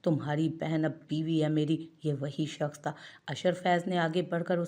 तुम्हारी बहन अब बीवी है मेरी। ये वही शख्स था। अशर फैज़ ने आगे बढ़कर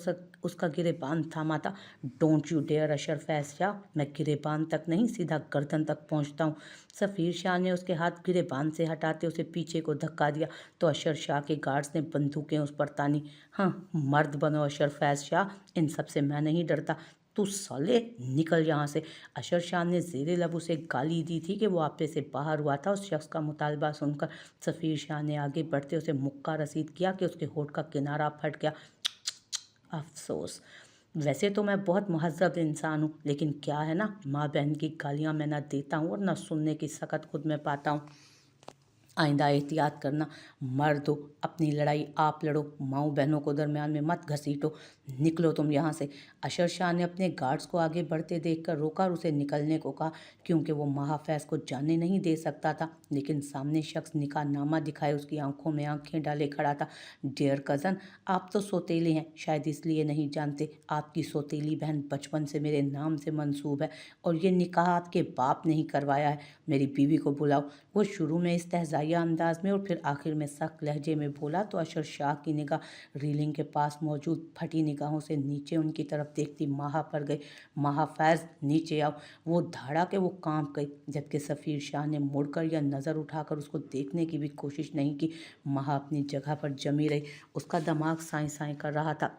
उसका गिरेबान थामा था। डोंट यू डेयर अशर फैज़ शाह, मैं गिरेबान तक नहीं सीधा गर्दन तक पहुंचता हूँ। सफ़ीर शाह ने उसके हाथ गिरेबान से हटाते उसे पीछे को धक्का दिया तो अशर शाह के गार्ड्स ने बंदूकें उस पर तानी। हाँ, मर्द बनो अशर फैज़ शाह, इन सब से मैं नहीं डरता। तू साले निकल यहाँ से। अशर शाह ने ज़ेरे लब उसे गाली दी थी कि वो आपे से बाहर हुआ था। उस शख्स का मुतालबा सुनकर सफ़ीर शाह ने आगे बढ़ते उसे मुक्का रसीद किया कि उसके होठ का किनारा फट गया। अफसोस, वैसे तो मैं बहुत महज़्ज़ब इंसान हूँ, लेकिन क्या है ना, माँ बहन की गालियाँ मैं ना देता हूँ और ना सुनने की सकत खुद में पाता हूँ। आइंदा एहतियात करना। मर्द हो, अपनी लड़ाई आप लड़ो, माँओं बहनों को दरमियान में मत घसीटो। निकलो तुम यहाँ से। अशर शाह ने अपने गार्ड्स को आगे बढ़ते देखकर रोका और उसे निकलने को कहा, क्योंकि वो महाफैज को जाने नहीं दे सकता था। लेकिन सामने शख्स निकाहनामा दिखाए उसकी आंखों में आंखें डाले खड़ा था। डियर कज़न, आप तो सौतेले हैं, शायद इसलिए नहीं जानते। आपकी सौतेली बहन बचपन से मेरे नाम से मंसूब है और ये निकाह आपके बाप ने ही करवाया है। मेरी बीवी को बुलाओ। वो शुरू में इस्तेहज़ाइया अंदाज में और फिर आखिर में सख्त लहजे में बोला तो अशर शाह की निगाह रीलिंग के पास मौजूद फटी निगाहों से नीचे उनकी तरफ देखती माहा पर गई। माहा, फैज़ नीचे आओ। वो धाड़ा के वो कांप गई, जबकि सफ़ीर शाह ने मुड़कर या नज़र उठाकर उसको देखने की भी कोशिश नहीं की। माहा अपनी जगह पर जमी रही। उसका दिमाग साए साए कर रहा था।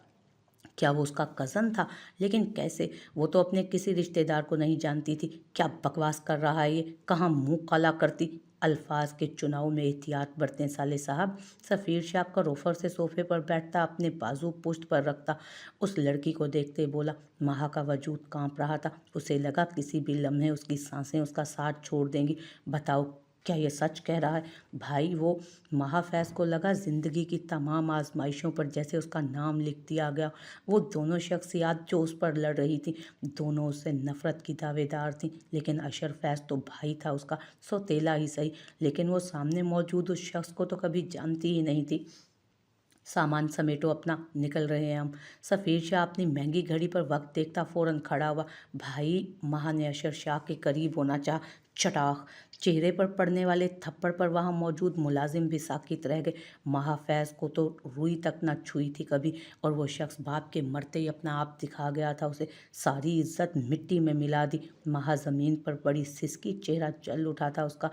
क्या वो उसका कज़न था? लेकिन कैसे? वो तो अपने किसी रिश्तेदार को नहीं जानती थी। क्या बकवास कर रहा है ये? कहाँ मुंह काला करती। अल्फाज के चुनाव में एहतियात बरतें साले साहब। सफ़ीर शाह का रोफर से सोफे पर बैठता अपने बाजू पुश्त पर रखता उस लड़की को देखते बोला। महा का वजूद कांप रहा था। उसे लगा किसी भी लम्हे उसकी सांसें उसका साथ छोड़ देंगी। बताओ, क्या ये सच कह रहा है? भाई, वो महाफैज़ को लगा ज़िंदगी की तमाम आजमाइशों पर जैसे उसका नाम लिख दिया गया। वो दोनों शख्सियात जो उस पर लड़ रही थी, दोनों उससे नफ़रत की दावेदार थीं। लेकिन अशर फैज़ तो भाई था उसका, सौतेला ही सही, लेकिन वो सामने मौजूद उस शख्स को तो कभी जानती ही नहीं थी। सामान समेटो अपना, निकल रहे हैं हम। सफ़ीर शाह अपनी महंगी घड़ी पर वक्त देखता फ़ौरन खड़ा हुआ। भाई, महा ने अशर शाह के करीब होना चाहा। चटाख, चेहरे पर पड़ने वाले थप्पड़ पर वहाँ मौजूद मुलाजिम भी साकित रह गए। महा फैज़ को तो रुई तक न छुई थी कभी, और वो शख्स बाप के मरते ही अपना आप दिखा गया था उसे। सारी इज्जत मिट्टी में मिला दी। महा ज़मीन पर बड़ी सिसकी, चेहरा जल उठा था उसका।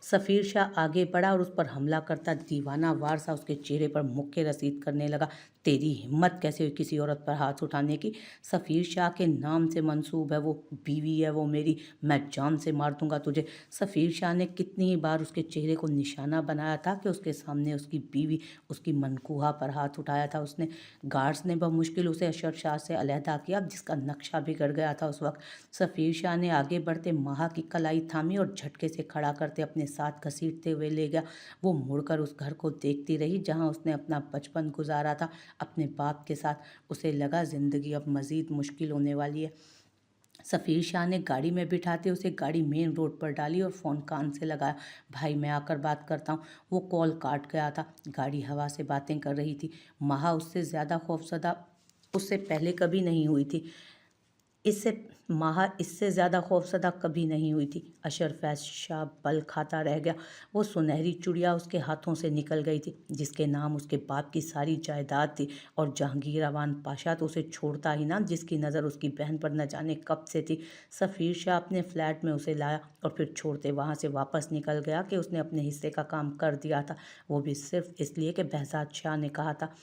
सफ़ीर शाह आगे बढ़ा और उस पर हमला करता दीवाना वार सा उसके चेहरे पर मुक्के रसीद करने लगा। तेरी हिम्मत कैसे हुई किसी औरत पर हाथ उठाने की? सफ़ीर शाह के नाम से मंसूब है वो, बीवी है वो मेरी, मैं जान से मार दूंगा तुझे। सफ़ीर शाह ने कितनी ही बार उसके चेहरे को निशाना बनाया था कि उसके सामने उसकी बीवी, उसकी मनकूहा पर हाथ उठाया था उसने। गार्ड्स ने बमुश्किल उसे अशर शाह से अलहदा किया, जिसका नक्शा बिगड़ गया था उस वक्त। सफ़ीर शाह ने आगे बढ़ते महा की कलाई थामी और झटके से खड़ा करते अपने साथ घसीटते हुए ले गया। वो मुड़कर उस घर को देखती रही जहाँ उसने अपना बचपन गुजारा था अपने बाप के साथ। उसे लगा ज़िंदगी अब मज़ीद मुश्किल होने वाली है। सफ़ीर शाह ने गाड़ी में बिठाते उसे गाड़ी मेन रोड पर डाली और फ़ोन कान से लगाया। भाई, मैं आकर बात करता हूँ। वो कॉल काट गया था। गाड़ी हवा से बातें कर रही थी। महा उससे ज़्यादा खौफजदा उससे पहले कभी नहीं हुई थी। इससे माहा इससे ज़्यादा खौफज़दा कभी नहीं हुई थी। अशर फैज़ शाह बल खाता रह गया। वो सुनहरी चुड़िया उसके हाथों से निकल गई थी, जिसके नाम उसके बाप की सारी जायदाद थी। और जहांगीर अवान पाशा तो उसे छोड़ता ही ना, जिसकी नज़र उसकी बहन पर न जाने कब से थी। सफ़ीर शाह अपने फ्लैट में उसे लाया और फिर छोड़ते वहाँ से वापस निकल गया कि उसने अपने हिस्से का काम कर दिया था, वो भी सिर्फ इसलिए कि behzad शाह ने कहा था।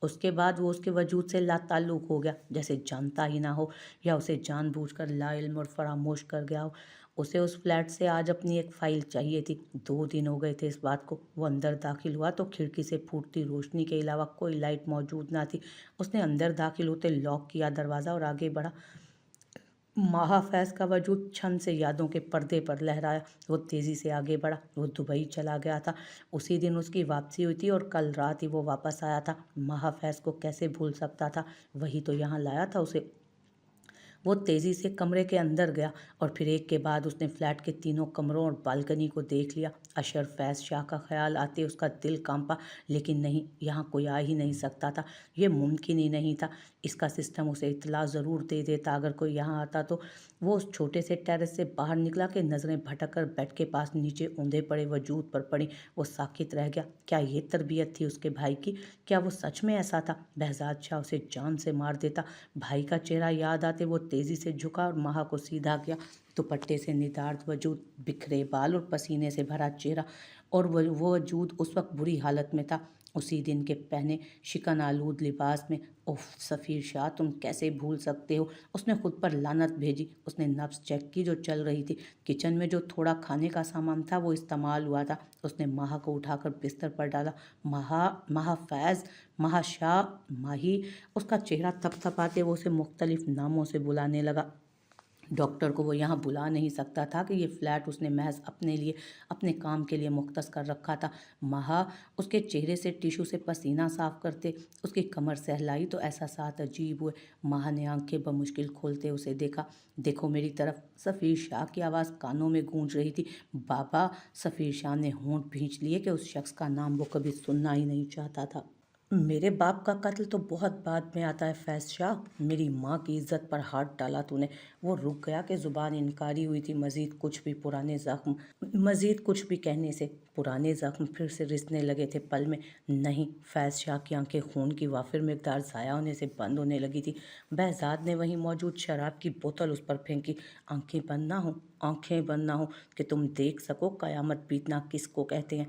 उसके बाद वो उसके वजूद से लाताल्लुक़ हो गया, जैसे जानता ही ना हो या उसे जानबूझकर लाइल्म और फरामोश कर गया हो। उसे उस फ्लैट से आज अपनी एक फ़ाइल चाहिए थी। 2 दिन हो गए थे इस बात को। वो अंदर दाखिल हुआ तो खिड़की से फूटती रोशनी के अलावा कोई लाइट मौजूद ना थी। उसने अंदर दाखिल होते लॉक किया दरवाज़ा और आगे बढ़ा। महाफैज़ का वजूद क्षण से यादों के पर्दे पर लहराया। वो तेज़ी से आगे बढ़ा। वो दुबई चला गया था। उसी दिन उसकी वापसी हुई थी और कल रात ही वो वापस आया था। महाफैज़ को कैसे भूल सकता था? वही तो यहाँ लाया था उसे। वो तेज़ी से कमरे के अंदर गया और फिर एक के बाद उसने फ्लैट के तीनों कमरों और बालकनी को देख लिया। अशर फैज़ शाह का ख्याल आते उसका दिल कांपा, लेकिन नहीं, यहाँ कोई आ ही नहीं सकता था। ये मुमकिन ही नहीं था। इसका सिस्टम उसे इत्तला ज़रूर दे देता अगर कोई यहाँ आता तो। वो उस छोटे से टेरेस से बाहर निकला कि नज़रें भटक कर बेड के पास नीचे औंधे पड़े वजूद पर पड़ी। वो साकित रह गया। क्या ये तरबियत थी उसके भाई की? क्या वो सच में ऐसा था? बहजाद शाह उसे जान से मार देता। भाई का चेहरा याद आते वो तेज़ी से झुका और महा को सीधा किया। दुपट्टे से नितार्त वजूद, बिखरे बाल और पसीने से भरा चेहरा, और वो वजूद उस वक्त बुरी हालत में था, उसी दिन के पहने शिकन आलूद लिबास में। ओह सफ़ीर शाह, तुम कैसे भूल सकते हो? उसने खुद पर लानत भेजी। उसने नब्ज़ चेक की जो चल रही थी। किचन में जो थोड़ा खाने का सामान था वो इस्तेमाल हुआ था। उसने महा को उठाकर बिस्तर पर डाला। महा फैज़, महा शाह, माही। उसका चेहरा थपथपाते वो उसे मुख्तलिफ नामों से बुलाने लगा। डॉक्टर को वो यहाँ बुला नहीं सकता था कि ये फ्लैट उसने महज अपने लिए, अपने काम के लिए मुख्तस कर रखा था। महा उसके चेहरे से टिशू से पसीना साफ करते उसकी कमर सहलाई तो एहसासात अजीब हुए। महा ने आंखें बमुश्किल खोलते उसे देखा। देखो मेरी तरफ। सफ़ीर शाह की आवाज़ कानों में गूंज रही थी। बाबा। सफ़ीर शाह ने होंठ भींच लिए कि उस शख्स का नाम वो कभी सुनना ही नहीं चाहता था। मेरे बाप का कत्ल तो बहुत बाद में आता है फैज़ शाह। मेरी माँ की इज्जत पर हाथ डाला तूने। वो रुक गया कि ज़ुबान इनकारी हुई थी। मज़ीद कुछ भी कहने से पुराने ज़ख्म फिर से रिसने लगे थे पल में। नहीं। फैज़ शाह की आंखें खून की वाफिर मिकदार ज़ाया होने से बंद होने लगी थी। बहजाद ने वहीं मौजूद शराब की बोतल उस पर फेंकी। आंखें बंद ना हो कि तुम देख सको क़यामत बीतना किसको कहते हैं।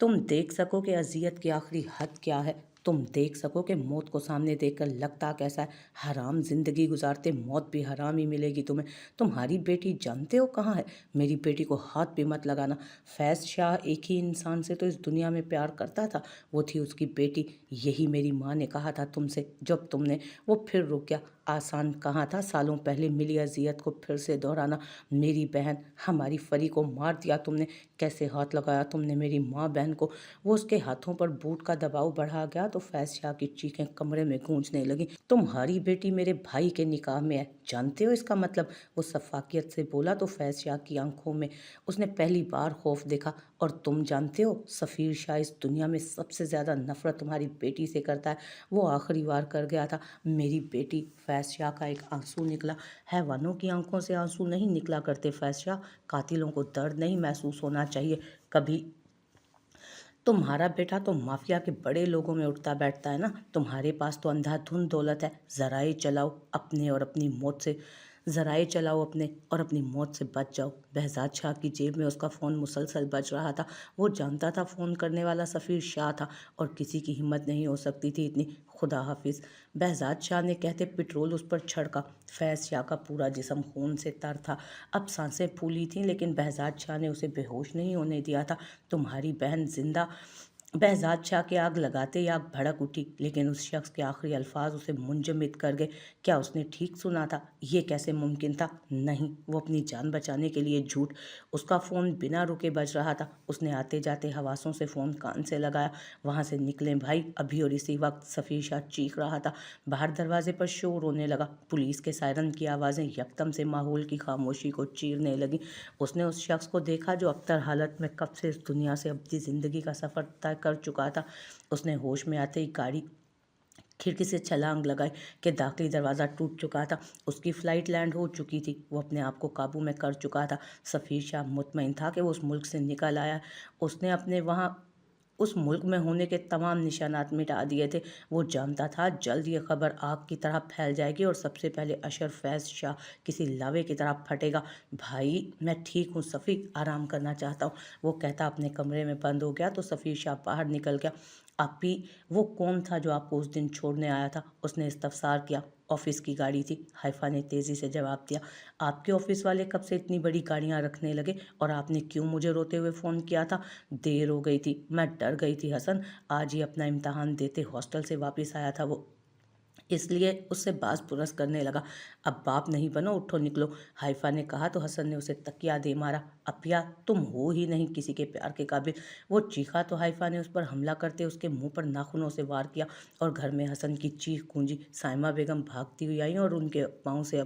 तुम देख सको कि अजियत की आखिरी हद क्या है। तुम देख सको कि मौत को सामने देखकर लगता कैसा है। हराम जिंदगी गुजारते मौत भी हराम ही मिलेगी तुम्हें। तुम्हारी बेटी जानते हो कहाँ है? मेरी बेटी को हाथ भी मत लगाना। फैज़ शाह एक ही इंसान से तो इस दुनिया में प्यार करता था, वो थी उसकी बेटी। यही मेरी माँ ने कहा था तुमसे जब तुमने। वो फिर रुक गया। आसान कहाँ था सालों पहले मिली अजियत को फिर से दोहराना। मेरी बहन, हमारी फरी को मार दिया तुमने। कैसे हाथ लगाया तुमने मेरी माँ बहन को? वो उसके हाथों पर बूट का दबाव बढ़ा गया तो फैज़ शाह की चीखें कमरे में गूंजने लगी। तुम्हारी बेटी मेरे भाई के निकाह में है, जानते हो इसका मतलब? वो सफाकियत से बोला तो फैज़ शाह की आंखों में उसने पहली बार खौफ देखा। और तुम जानते हो, सफ़ीर शाह इस दुनिया में सबसे ज़्यादा नफरत तुम्हारी बेटी से करता है। वो आखिरी बार कर गया था। मेरी बेटी। फैज़ शाह का एक आंसू निकला। हैवानों की आंखों से आंसू नहीं निकला करते फैज़ शाह। कातिलों को दर्द नहीं महसूस होना चाहिए कभी। तुम्हारा बेटा तो माफिया के बड़े लोगों में उठता बैठता है ना। तुम्हारे पास तो अंधाधुंध दौलत है। ज़राए चलाओ अपने और अपनी मौत से बच जाओ। बहजाद शाह की जेब में उसका फ़ोन मुसलसल बज रहा था। वो जानता था फ़ोन करने वाला सफ़ीर शाह था और किसी की हिम्मत नहीं हो सकती थी इतनी। खुदा हाफिज़। बहजाद शाह ने कहते पेट्रोल उस पर छड़का। फैज़ शाह का पूरा जिस्म खून से तर था। अब सांसें फूली थीं, लेकिन बहजाद शाह ने उसे बेहोश नहीं होने दिया था। तुम्हारी बहन जिंदा। बहजाद शाह के आग लगाते ही आग भड़क उठी, लेकिन उस शख्स के आखिरी अल्फाज उसे मुंजमद कर गए। क्या उसने ठीक सुना था? ये कैसे मुमकिन था? नहीं, वो अपनी जान बचाने के लिए झूठ। उसका फ़ोन बिना रुके बज रहा था। उसने आते जाते हवासों से फ़ोन कान से लगाया। वहाँ से निकलें भाई अभी। और इसी वक्त सफ़ीर शाह चीख रहा था। बाहर दरवाजे पर शोर होने लगा। पुलिस के सायरन की आवाज़ें यकदम से माहौल की खामोशी को चीरने लगी। उसने उस शख्स को देखा जो अबतर हालत में कब से इस दुनिया से अपनी ज़िंदगी का सफ़र तय कर चुका था। उसने होश में आते ही गाड़ी खिड़की से छलांग लगाई कि दाखिली दरवाज़ा टूट चुका था। उसकी फ़्लाइट लैंड हो चुकी थी। वो अपने आप को काबू में कर चुका था। सफ़ीर शाह मुतमईन था कि वो उस मुल्क से निकल आया। उसने अपने वहाँ उस मुल्क में होने के तमाम निशानात मिटा दिए थे। वो जानता था जल्द ये खबर आग की तरह फैल जाएगी और सबसे पहले अशर फैज़ शाह किसी लावे की तरह फटेगा। भाई मैं ठीक हूँ सफ़ी, आराम करना चाहता हूँ, वो कहता अपने कमरे में बंद हो गया तो सफ़ीर शाह बाहर निकल गया। आप ही वो कौन था जो आपको उस दिन छोड़ने आया था? उसने इस्तफसार किया। ऑफिस की गाड़ी थी, हाइफा ने तेज़ी से जवाब दिया। आपके ऑफिस वाले कब से इतनी बड़ी गाड़ियाँ रखने लगे? और आपने क्यों मुझे रोते हुए फ़ोन किया था? देर हो गई थी, मैं डर गई थी हसन। आज ही अपना इम्तहान देते हॉस्टल से वापस आया था वो। اس لیے اس سے باز پرس کرنے لگا۔ اب باپ نہیں بنو، اٹھو نکلو، حائفہ نے کہا تو حسن نے اسے تکیہ دے مارا۔ اپیا تم ہو ہی نہیں کسی کے پیار کے قابل، وہ چیخا تو حائفہ نے اس پر حملہ کرتے اس کے منہ پر ناخنوں سے وار کیا اور گھر میں حسن کی چیخ گونجی۔ سائمہ بیگم بھاگتی ہوئی آئیں اور ان کے پاؤں سے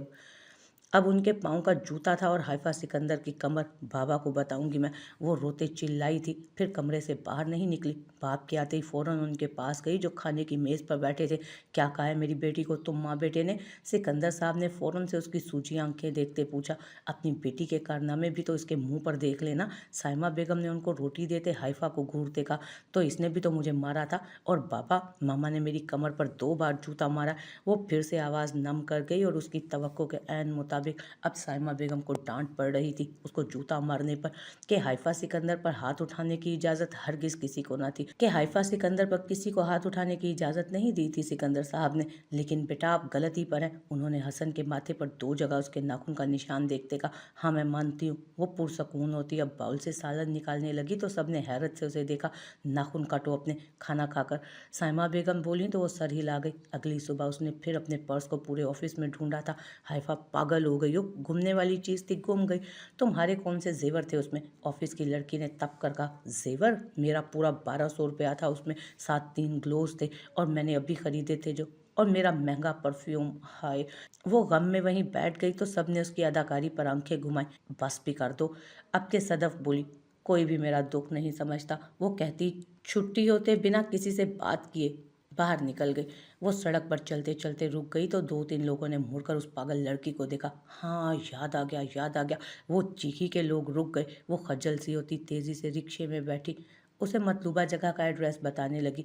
اب ان کے پاؤں کا جوتا تھا اور حائفہ سکندر کی کمر۔ بابا کو بتاؤں گی میں، وہ روتے چلائی تھی، پھر کمرے سے باہر نہیں نکلی۔ باپ کے آتے ہی فوراً ان کے پاس گئی جو کھانے کی میز پر بیٹھے تھے۔ کیا کہا ہے میری بیٹی کو تم ماں بیٹے نے؟ سکندر صاحب نے فوراً سے اس کی سوجی آنکھیں دیکھتے پوچھا۔ اپنی بیٹی کے کارنامے بھی تو اس کے منہ پر دیکھ لینا۔ سائمہ بیگم نے ان کو روٹی دیتے حائفہ کو گھورتے کہا۔ تو اس نے بھی تو مجھے مارا تھا، اور بابا ماما نے میری کمر پر 2 بار جوتا مارا۔ وہ پھر سے آواز نم کر گئی اور اس کی توقع کے عین مطابق اب سائمہ بیگم کو ڈانٹ پڑ رہی تھی اس کو جوتا مارنے پر، کہ حائفہ سکندر پر ہاتھ اٹھانے کی اجازت ہرگز کسی کو نہ تھی، کہ حائفہ سکندر پر کسی کو ہاتھ اٹھانے کی اجازت نہیں دی تھی سکندر صاحب نے۔ لیکن بیٹا آپ غلطی پر ہیں، انہوں نے حسن کے ماتھے پر 2 جگہ اس کے ناخن کا نشان دیکھتے کہا۔ ہاں میں مانتی ہوں، وہ پرسکون ہوتی۔ اب باؤل سے سالن نکالنے لگی تو سب نے حیرت سے اسے دیکھا۔ ناخن کاٹو اپنے کھانا کھا کر، سائمہ بیگم بولیں تو وہ سر ہلا گئی۔ اگلی صبح اس نے پھر اپنے پرس کو پورے آفس میں ڈھونڈا تھا۔ حائفہ پاگل ہو گئی ہو، گمنے والی چیز تھی، گم گئی۔ تمہارے کون سے زیور تھے اس میں؟ آفس کی لڑکی نے تپ کر کہا۔ زیور؟ میرا پورا 1200 روپیہ تھا اس میں، ساتھ 3 گلوز تھے اور میں نے ابھی خریدے تھے جو، اور میرا مہنگا پرفیوم۔ ہائے! وہ غم میں وہیں بیٹھ گئی تو سب نے اس کی اداکاری پر آنکھیں گھمائیں۔ بس بھی کر دو اب کے صدف بولی، کوئی بھی میرا دکھ نہیں سمجھتا، وہ کہتی چھٹی ہوتے بنا کسی سے بات کیے باہر نکل گئی۔ وہ سڑک پر چلتے چلتے رک گئی تو 2-3 لوگوں نے مڑ کر اس پاگل لڑکی کو دیکھا۔ ہاں یاد آ گیا، یاد آ گیا، وہ چیخی کے لوگ رک گئے۔ وہ خجل سی ہوتی تیزی سے رکشے میں بیٹھی، اسے مطلوبہ جگہ کا ایڈریس بتانے لگی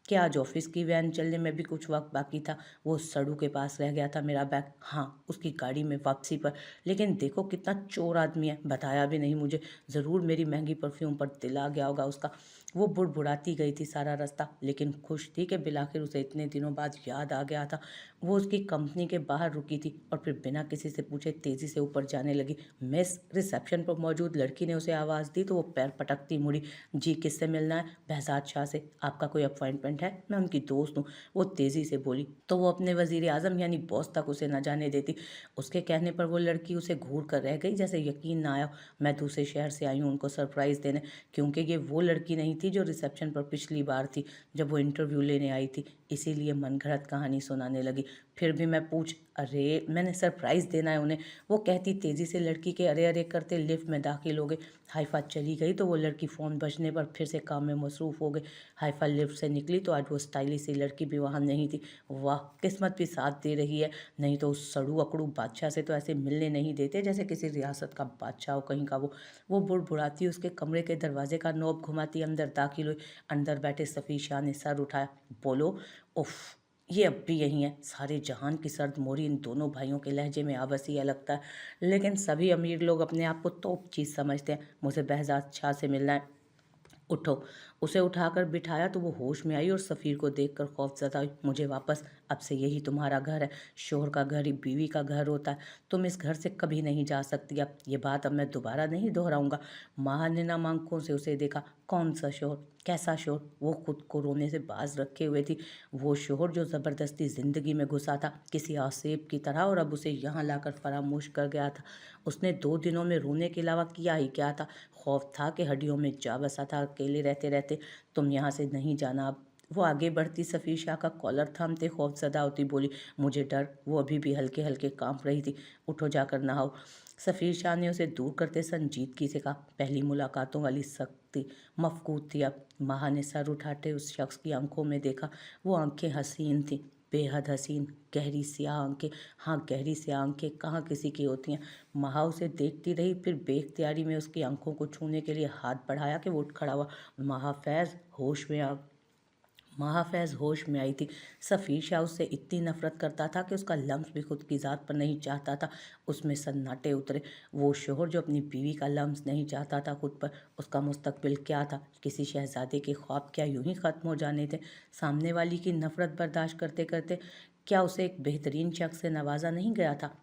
کہ آج آفس کی وین چلنے میں بھی کچھ وقت باقی تھا۔ وہ سڑو کے پاس رہ گیا تھا میرا بیگ، ہاں اس کی گاڑی میں واپسی پر، لیکن دیکھو کتنا چور آدمی ہے، بتایا بھی نہیں مجھے، ضرور میری مہنگی پرفیوم پر دل آ گیا ہوگا اس کا۔ وہ بڑبڑاتی گئی تھی سارا رستہ، لیکن خوش تھی کہ بالآخر اسے اتنے دنوں بعد یاد آ گیا تھا۔ وہ اس کی کمپنی کے باہر رکی تھی اور پھر بنا کسی سے پوچھے تیزی سے اوپر جانے لگی۔ مس، ریسیپشن پر موجود لڑکی نے اسے آواز دی تو وہ پیر پٹکتی مڑی۔ جی کس سے ملنا ہے؟ بہزاد شاہ سے۔ آپ کا کوئی اپوائنٹمنٹ ہے؟ میں ان کی دوست ہوں، وہ تیزی سے بولی۔ تو وہ اپنے وزیر اعظم یعنی باس تک اسے نہ جانے دیتی؟ اس کے کہنے پر وہ لڑکی اسے گھور کر رہ گئی، جیسے یقین نہ آیا۔ میں دوسرے شہر سے آئی ہوں ان کو سرپرائز دینے، کیونکہ یہ وہ لڑکی نہیں تھی جو ریسیپشن پر پچھلی بار تھی جب وہ انٹرویو لینے آئی تھی، اسی لیے من گھڑت کہانی سنانے لگی۔ پھر بھی میں ارے میں نے سرپرائز دینا ہے انہیں، وہ کہتی تیزی سے لڑکی کے ارے ارے کرتے لفٹ میں داخل ہو گئے۔ حائفہ چلی گئی تو وہ لڑکی فون بجنے پر پھر سے کام میں مصروف ہو گئی۔ حائفہ لفٹ سے نکلی تو آج وہ اسٹائلش سی لڑکی بھی وہاں نہیں تھی۔ واہ، قسمت بھی ساتھ دے رہی ہے، نہیں تو اس سڑو اکڑو بادشاہ سے تو ایسے ملنے نہیں دیتے جیسے کسی ریاست کا بادشاہ ہو کہیں کا۔ وہ بڑبڑاتی اس کے کمرے کے دروازے کا نوب گھماتی اندر داخل ہوئی۔ اندر بیٹھے سفیر شاہ نے سر اٹھایا۔ بولو۔ اف، یہ اب بھی یہی ہے، سارے جہان کی سرد موری ان دونوں بھائیوں کے لہجے میں آبسی لگتا ہے، لیکن سبھی امیر لوگ اپنے آپ کو توپ چیز سمجھتے ہیں۔ مجھے بہزاد شاہ سے ملنا ہے، اٹھو۔ اسے اٹھا کر بٹھایا تو وہ ہوش میں آئی اور سفیر کو دیکھ کر خوف زدہ ہوئی۔ مجھے واپس، اب سے یہی تمہارا گھر ہے، شوہر کا گھر ہی بیوی کا گھر ہوتا ہے، تم اس گھر سے کبھی نہیں جا سکتی۔ اب یہ بات میں دوبارہ نہیں دہراؤں گا۔ ماہ نے نم آنکھوں سے اسے دیکھا۔ کون سا شوہر؟ کیسا شوہر؟ وہ خود کو رونے سے باز رکھے ہوئے تھی۔ وہ شوہر جو زبردستی زندگی میں گھسا تھا کسی آسیب کی طرح اور اب اسے یہاں لا کر فراموش کر گیا تھا۔ اس نے 2 دنوں میں رونے کے علاوہ کیا ہی کیا تھا؟ خوف تھا کہ ہڈیوں میں جا بسا تھا اکیلے رہتے رہتے۔ تم یہاں سے نہیں جانا اب۔ وہ آگے بڑھتی سفیر شاہ کا کالر تھامتے خوف زدہ ہوتی بولی۔ مجھے ڈر، وہ ابھی بھی ہلکے ہلکے کانپ رہی تھی۔ اٹھو جا کر نہاؤ۔ سفیر شاہ نے اسے دور کرتے سنجیدگی سے کہا۔ پہلی ملاقاتوں والی سختی مفقود تھی اب۔ ماہ نے سر اٹھاتے اس شخص کی آنکھوں میں دیکھا۔ وہ آنکھیں حسین تھیں، بے حد حسین، گہری سیاہ آنکھیں۔ ہاں گہری سیاہ آنکھیں کہاں کسی کی ہوتی ہیں۔ ماہ اسے دیکھتی رہی، پھر بے اختیاری میں اس کی آنکھوں کو چھونے کے لیے ہاتھ بڑھایا کہ وہ اٹھ کھڑا ہوا۔ محافظ ہوش میں آئی تھی۔ سفیر شاہ اس سے اتنی نفرت کرتا تھا کہ اس کا لمس بھی خود کی ذات پر نہیں چاہتا تھا۔ اس میں سناٹے اترے۔ وہ شوہر جو اپنی بیوی کا لمس نہیں چاہتا تھا خود پر، اس کا مستقبل کیا تھا؟ کسی شہزادے کے خواب کیا یوں ہی ختم ہو جانے تھے؟ سامنے والی کی نفرت برداشت کرتے کرتے کیا اسے ایک بہترین شخص سے نوازا نہیں گیا تھا؟